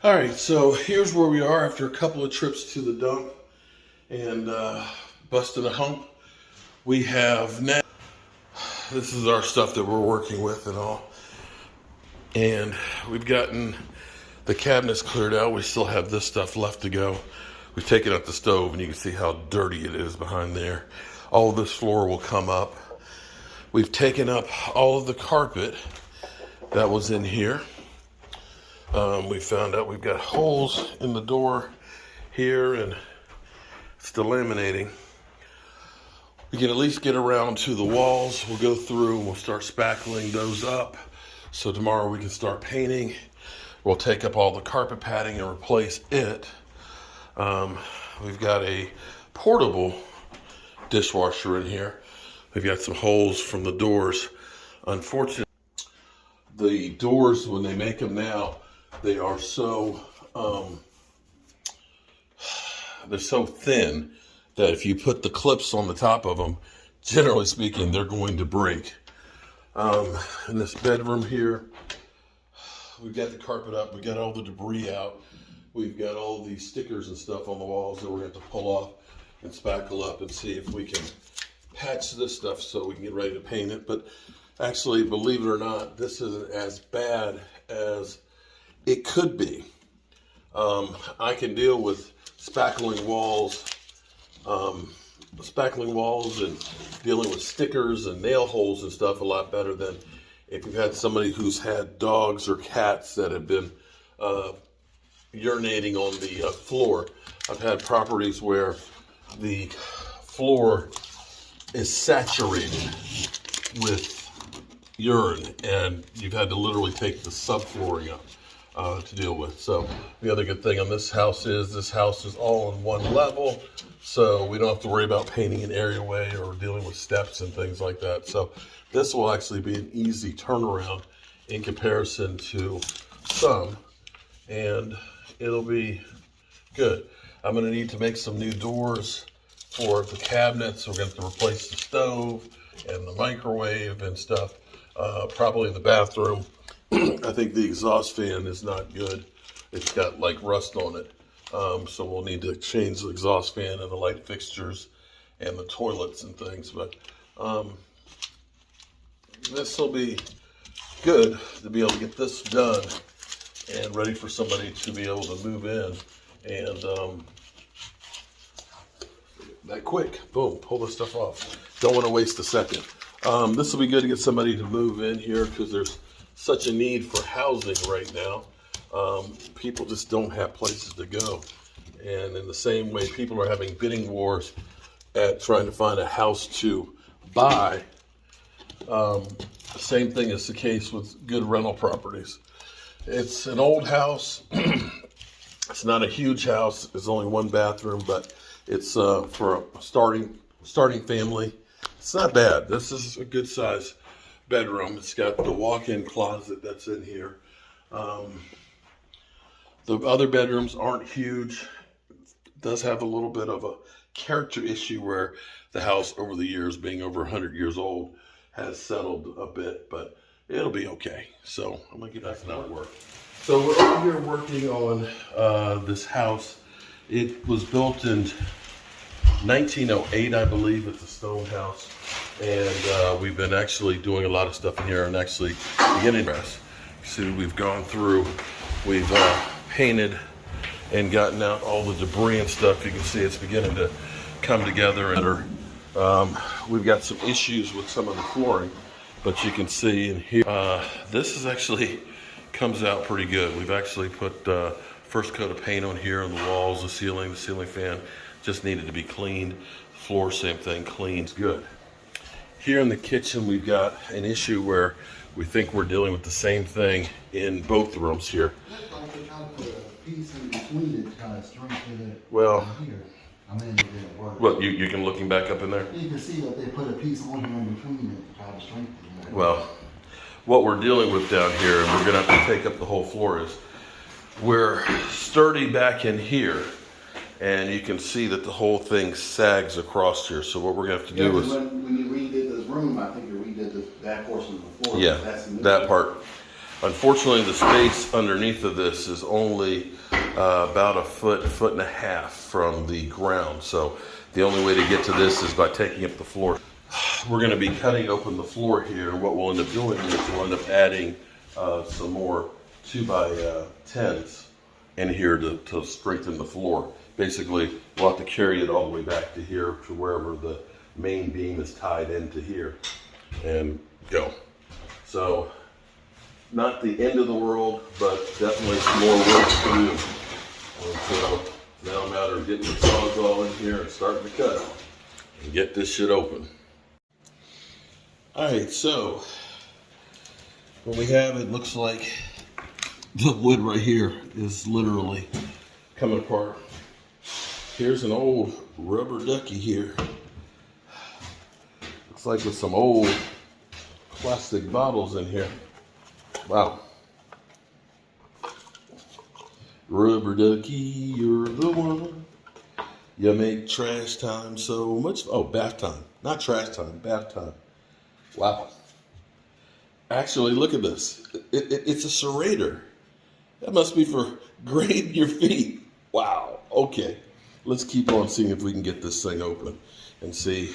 All right, so here's where we are after a couple of trips to the dump and busting a hump. We have now, this is our stuff that we're working with and all. And we've gotten the cabinets cleared out. We still have this stuff left to go. We've taken out the stove and you can see how dirty it is behind there. All of this floor will come up. We've taken up all of the carpet that was in here. We found out we've got holes in the door here and it's delaminating. We can at least get around to the walls. We'll go through and we'll start spackling those up. So tomorrow we can start painting. We'll take up all the carpet padding and replace it. We've got a portable dishwasher in here. We've got some holes from the doors. Unfortunately, the doors, when they make them now, they are so, they're so thin that if you put the clips on the top of them, generally speaking, they're going to break. In this bedroom here, we've got the carpet up, we got all the debris out. We've got all these stickers and stuff on the walls that we're going to have to pull off and spackle up and see if we can patch this stuff so we can get ready to paint it. But actually, believe it or not, this isn't as bad as it could be. I can deal with spackling walls and dealing with stickers and nail holes and stuff a lot better than if you've had somebody who's had dogs or cats that have been urinating on the floor. I've had properties where the floor is saturated with urine and you've had to literally take the subflooring up to deal with. So the other good thing on this house is all on one level, so we don't have to worry about painting an areaway or dealing with steps and things like that. So this will actually be an easy turnaround in comparison to some, and it'll be good. I'm going to need to make some new doors for the cabinets. We're going to have to replace the stove and the microwave and stuff, probably in the bathroom. I think the exhaust fan is not good. It's got like rust on it. So we'll need to change the exhaust fan and the light fixtures and the toilets and things. But this will be good to be able to get this done and ready for somebody to be able to move in. And that quick, boom, pull this stuff off. Don't want to waste a second. This will be good to get somebody to move in here because there's such a need for housing right now. People just don't have places to go. And in the same way, people are having bidding wars at trying to find a house to buy. The same thing is the case with good rental properties. It's an old house. It's not a huge house. It's only one bathroom, but it's for a starting family. It's not bad. This is a good size bedroom. It's got the walk-in closet that's in here. The other bedrooms aren't huge. It does have a little bit of a character issue where the house over the years, being over 100 years old, has settled a bit, but it'll be okay. So I'm gonna get back to that work. So we're over here working on this house. It was built in 1908, I believe. It's a stone house. And we've been actually doing a lot of stuff in here and actually beginning to see we've gone through, we've painted and gotten out all the debris and stuff. You can see it's beginning to come together. And we've got some issues with some of the flooring, but you can see in here, this is actually comes out pretty good. We've actually put first coat of paint on here on the walls, the ceiling fan just needed to be cleaned. Floor, same thing, cleaned, good. Here in the kitchen, we've got an issue where we think we're dealing with the same thing in both rooms here. Well, what, you can looking back up in there? You can see that they put a piece on here in between it to try to strengthen it. Well, what we're dealing with down here, and we're gonna have to take up the whole floor, is we're sturdy back in here, and you can see that the whole thing sags across here. So what we're gonna have to do is, when you redid this room, I think you redid that portion of the floor. yeah, that part. Unfortunately, the space underneath of this is only about a foot and a half from the ground. So the only way to get to this is by taking up the floor. We're going to be cutting open the floor here, and what we'll end up doing is we'll end up adding some more 2x10s in here to strengthen the floor. Basically, we'll have to carry it all the way back to here, to wherever the main beam is tied into here, and go. So, not the end of the world, but definitely some more work to do. And so, now a matter of getting the sawzall in here and starting to cut and get this shit open. Alright, so what we have, it looks like the wood right here is literally coming apart. Here's an old rubber ducky here. Looks like with some old plastic bottles in here. Wow. Rubber ducky, you're the one. You make trash time so much. Oh, bath time. Not trash time, bath time. Wow. Actually, look at this. It's a serrator. That must be for grading your feet. Wow. Okay. Let's keep on seeing if we can get this thing open and see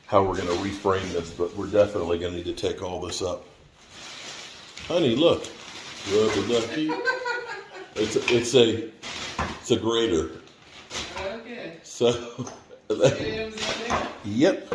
how we're going to reframe this. But we're definitely going to need to take all this up. Honey, look. Rubber ducky. It's a grater. Okay. So. Yep.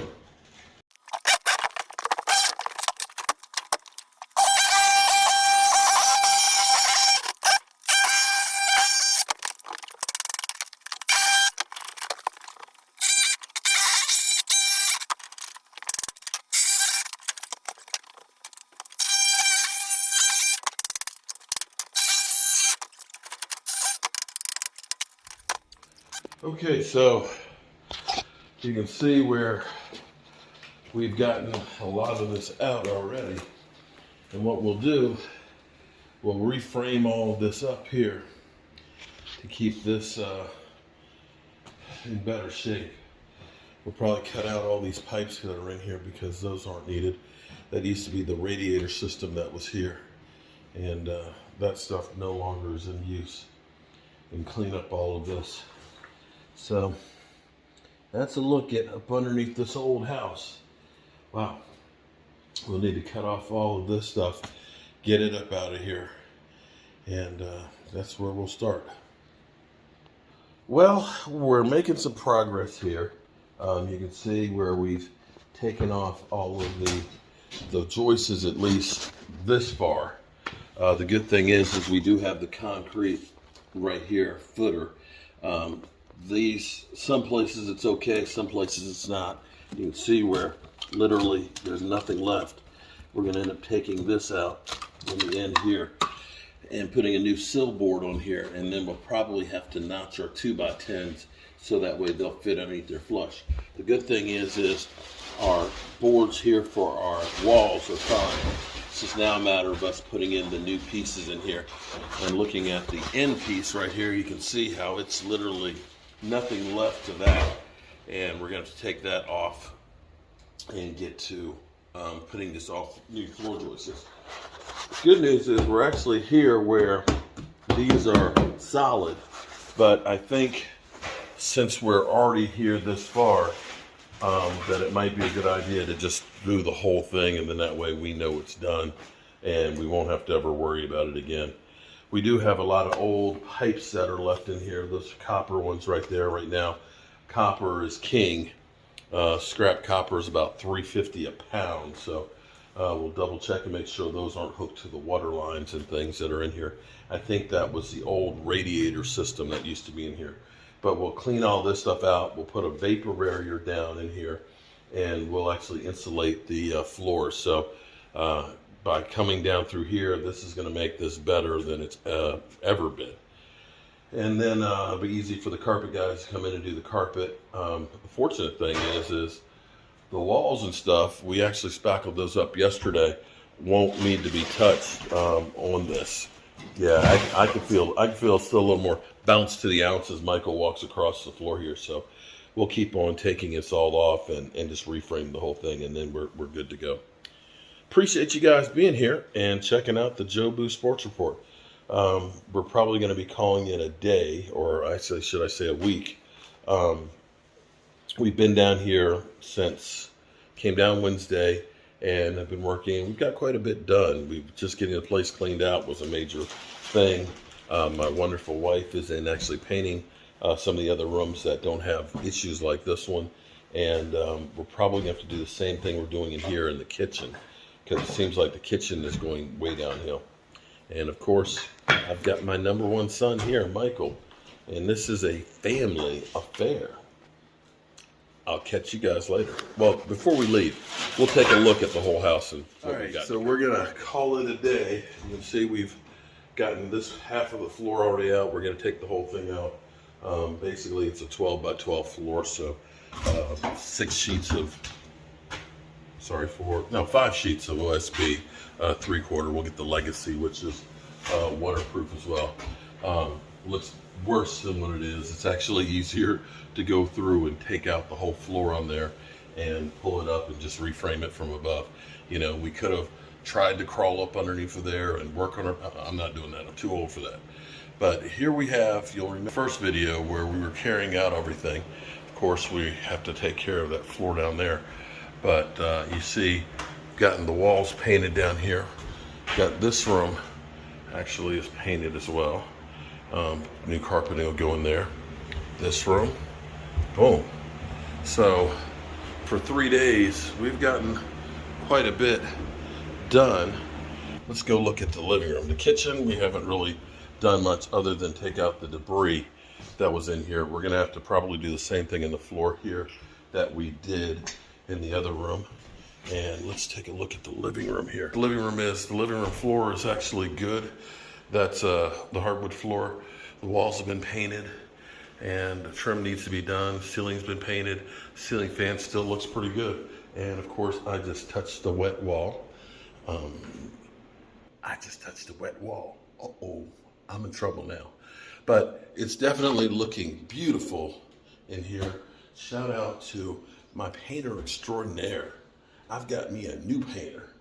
Okay, so you can see where we've gotten a lot of this out already. And what we'll do, we'll reframe all of this up here to keep this in better shape. We'll probably cut out all these pipes that are in here because those aren't needed. That used to be the radiator system that was here. And that stuff no longer is in use. And clean up all of this. So that's a look at up underneath this old house. Wow. We'll need to cut off all of this stuff, get it up out of here, and that's where we'll start. Well, we're making some progress here. You can see where we've taken off all of the joists, at least this far. The good thing is we do have the concrete right here, footer. Some places it's okay, some places it's not. You can see where literally there's nothing left. We're going to end up taking this out on the end here and putting a new sill board on here, and then we'll probably have to notch our 2x10s so that way they'll fit underneath their flush. The good thing is our boards here for our walls are fine. It's just now a matter of us putting in the new pieces in here. And looking at the end piece right here, you can see how it's literally nothing left to that. And we're going to have to take that off and get to putting this off new floor joists. The good news is we're actually here where these are solid, but I think since we're already here this far, that it might be a good idea to just do the whole thing, and then that way we know it's done and we won't have to ever worry about it again. We do have a lot of old pipes that are left in here. Those copper ones right there right now. Copper is king. Scrap copper is about $3.50 a pound. So we'll double check and make sure those aren't hooked to the water lines and things that are in here. I think that was the old radiator system that used to be in here. But we'll clean all this stuff out. We'll put a vapor barrier down in here, and we'll actually insulate the floor. So by coming down through here, this is going to make this better than it's ever been. And then it'll be easy for the carpet guys to come in and do the carpet. The fortunate thing is the walls and stuff, we actually spackled those up yesterday, won't need to be touched on this. Yeah, I can feel still a little more bounce to the ounce as Michael walks across the floor here. So we'll keep on taking this all off and just reframe the whole thing, and then we're good to go. appreciate you guys being here and checking out the Joe Boo Sports Report. We're probably going to be calling it a day, or actually, should I say a week. We've been down here since, came down Wednesday, and I've been working. We've got quite a bit done. Just getting the place cleaned out was a major thing. My wonderful wife is in actually painting some of the other rooms that don't have issues like this one. And we're probably going to have to do the same thing we're doing in here in the kitchen, because it seems like the kitchen is going way downhill. And of course, I've got my number one son here, Michael, and this is a family affair. I'll catch you guys later. Well, before we leave, we'll take a look at the whole house and what we got. So we're gonna call it a day. You can see we've gotten this half of the floor already out. We're gonna take the whole thing out. Basically, it's a 12 by 12 floor, so 5 sheets of OSB, 3/4. We'll get the Legacy, which is waterproof as well. Looks worse than what it is. It's actually easier to go through and take out the whole floor on there and pull it up and just reframe it from above. You know, we could have tried to crawl up underneath of there and work on it. I'm not doing that. I'm too old for that. But here we have, you'll remember the first video where we were carrying out everything. Of course, we have to take care of that floor down there. But you see, gotten the walls painted down here. Got this room actually is painted as well. New carpeting will go in there. This room, boom. So for 3 days, we've gotten quite a bit done. Let's go look at the living room. The kitchen, we haven't really done much other than take out the debris that was in here. We're gonna have to probably do the same thing in the floor here that we did in the other room. And let's take a look at the living room here. The living room floor is actually good. That's the hardwood floor. The walls have been painted and the trim needs to be done. Ceiling's been painted. Ceiling fan still looks pretty good. And of course, I just touched the wet wall. Uh-oh, I'm in trouble now. But it's definitely looking beautiful in here. Shout out to my painter extraordinaire. I've got me a new painter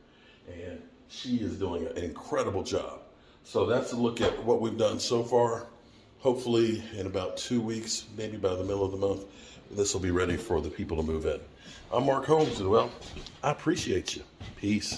and she is doing an incredible job. So that's a look at what we've done so far. Hopefully in about 2 weeks, maybe by the middle of the month, this will be ready for the people to move in. I'm Mark Holmes, and well, I appreciate you. Peace.